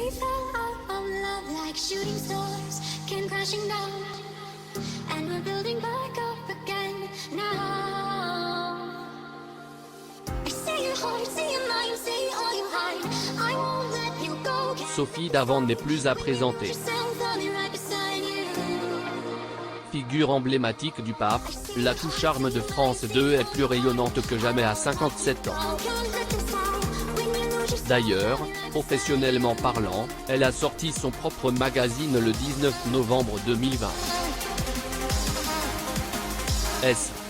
We fell out of love like shooting stars came crashing down, and we're building back up again now. I see your heart, see your mind, see all you hide. I won't let you go. Sophie Davant n'est plus à présenter. Figure emblématique du pape, la touche charme de France 2 est plus rayonnante que jamais à 57 ans. D'ailleurs, professionnellement parlant, elle a sorti son propre magazine le 19 novembre 2020.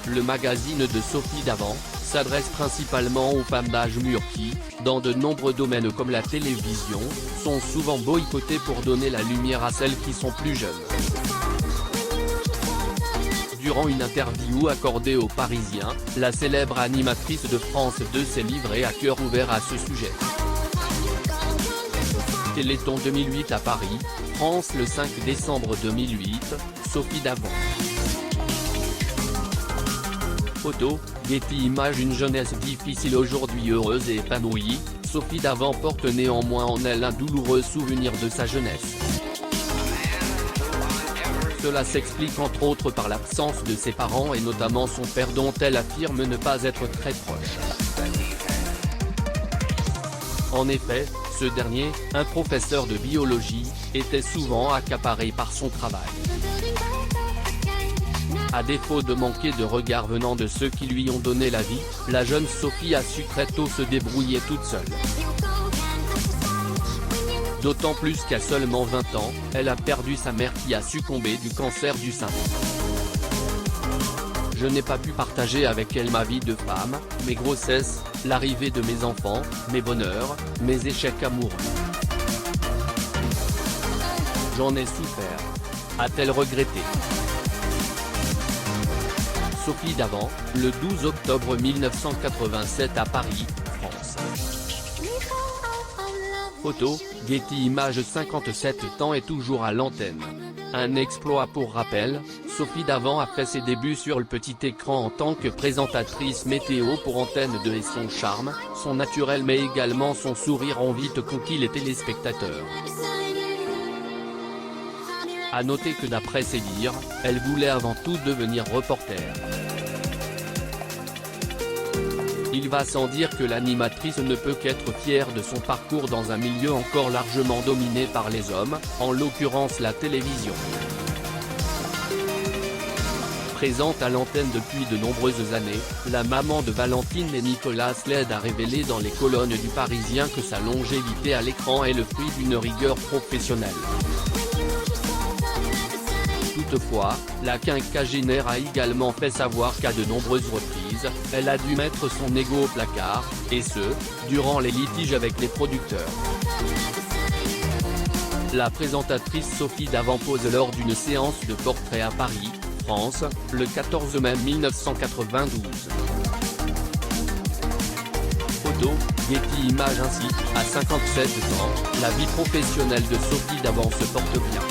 Le magazine de Sophie Davant, s'adresse principalement aux femmes d'âge mûr qui, dans de nombreux domaines comme la télévision, sont souvent boycottées pour donner la lumière à celles qui sont plus jeunes. Durant une interview accordée aux Parisiens, la célèbre animatrice de France 2 s'est livrée à cœur ouvert à ce sujet. Téléthon 2008 à Paris, France le 5 décembre 2008, Sophie Davant. Photo, Getty Images. Une jeunesse difficile aujourd'hui heureuse et épanouie, Sophie Davant porte néanmoins en elle un douloureux souvenir de sa jeunesse. Cela s'explique entre autres par l'absence de ses parents et notamment son père dont elle affirme ne pas être très proche. En effet, ce dernier, un professeur de biologie, était souvent accaparé par son travail. À défaut de manquer de regard venant de ceux qui lui ont donné la vie, la jeune Sophie a su très tôt se débrouiller toute seule. D'autant plus qu'à seulement 20 ans, elle a perdu sa mère qui a succombé du cancer du sein. Je n'ai pas pu partager avec elle ma vie de femme, mes grossesses, l'arrivée de mes enfants, mes bonheurs, mes échecs amoureux. J'en ai souffert, a-t-elle regretté. Sophie Davant, le 12 octobre 1987 à Paris, France. Photo, Getty Images. 57 ans et toujours à l'antenne. Un exploit pour rappel, Sophie Davant a fait ses débuts sur le petit écran en tant que présentatrice météo pour Antenne 2 et son charme, son naturel mais également son sourire ont vite conquis les téléspectateurs. A noter que d'après ses dires, elle voulait avant tout devenir reporter. Il va sans dire que l'animatrice ne peut qu'être fière de son parcours dans un milieu encore largement dominé par les hommes, en l'occurrence la télévision. Présente à l'antenne depuis de nombreuses années, la maman de Valentine et Nicolas Sled a révélé dans les colonnes du Parisien que sa longévité à l'écran est le fruit d'une rigueur professionnelle. Toutefois, la quinquagénaire a également fait savoir qu'à de nombreuses reprises, elle a dû mettre son ego au placard, et ce, durant les litiges avec les producteurs. La présentatrice Sophie Davant pose lors d'une séance de portrait à Paris, France, le 14 mai 1992. Photo, Getty Images. Ainsi, à 57 ans, la vie professionnelle de Sophie Davant se porte bien.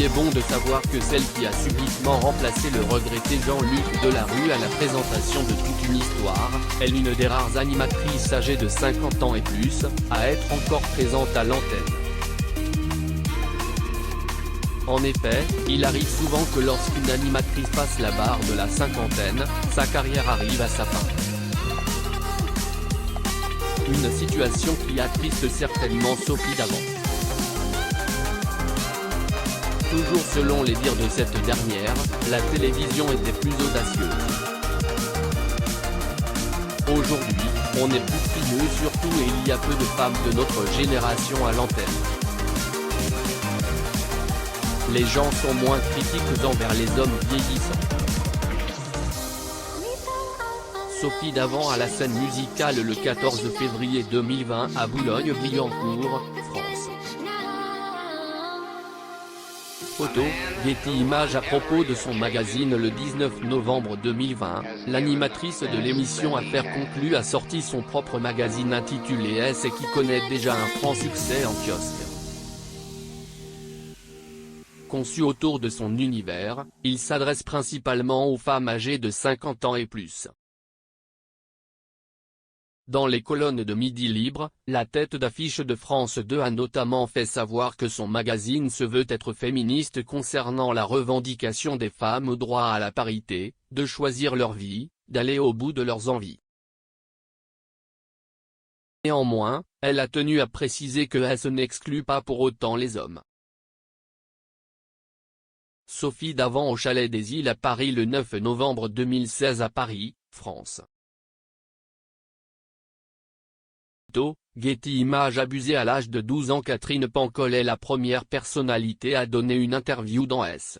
Il est bon de savoir que celle qui a subitement remplacé le regretté Jean-Luc Delarue à la présentation de Toute une histoire, est l'une des rares animatrices âgées de 50 ans et plus, à être encore présente à l'antenne. En effet, il arrive souvent que lorsqu'une animatrice passe la barre de la cinquantaine, sa carrière arrive à sa fin. Une situation qui attriste certainement Sophie Davant. Toujours selon les dires de cette dernière, la télévision était plus audacieuse. Aujourd'hui, on est plus frileux surtout et il y a peu de femmes de notre génération à l'antenne. Les gens sont moins critiques envers les hommes vieillissants. Sophie Davant à la scène musicale le 14 février 2020 à Boulogne-Billancourt, France. Photo, Getty Images. À propos de son magazine le 19 novembre 2020, l'animatrice de l'émission Affaires conclues a sorti son propre magazine intitulé S et qui connaît déjà un franc succès en kiosque. Conçu autour de son univers, il s'adresse principalement aux femmes âgées de 50 ans et plus. Dans les colonnes de Midi Libre, la tête d'affiche de France 2 a notamment fait savoir que son magazine se veut être féministe concernant la revendication des femmes au droit à la parité, de choisir leur vie, d'aller au bout de leurs envies. Néanmoins, elle a tenu à préciser que ce n'exclut pas pour autant les hommes. Sophie Davant au Chalet des Îles à Paris le 9 novembre 2016 à Paris, France. Getty Images. Abusée à l'âge de 12 ans, Catherine Pancol est la première personnalité à donner une interview dans S.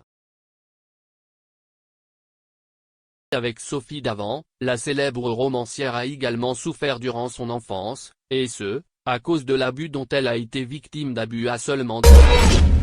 Avec Sophie Davant, la célèbre romancière a également souffert durant son enfance, et ce, à cause de l'abus dont elle a été victime d'abus à seulement 12 ans.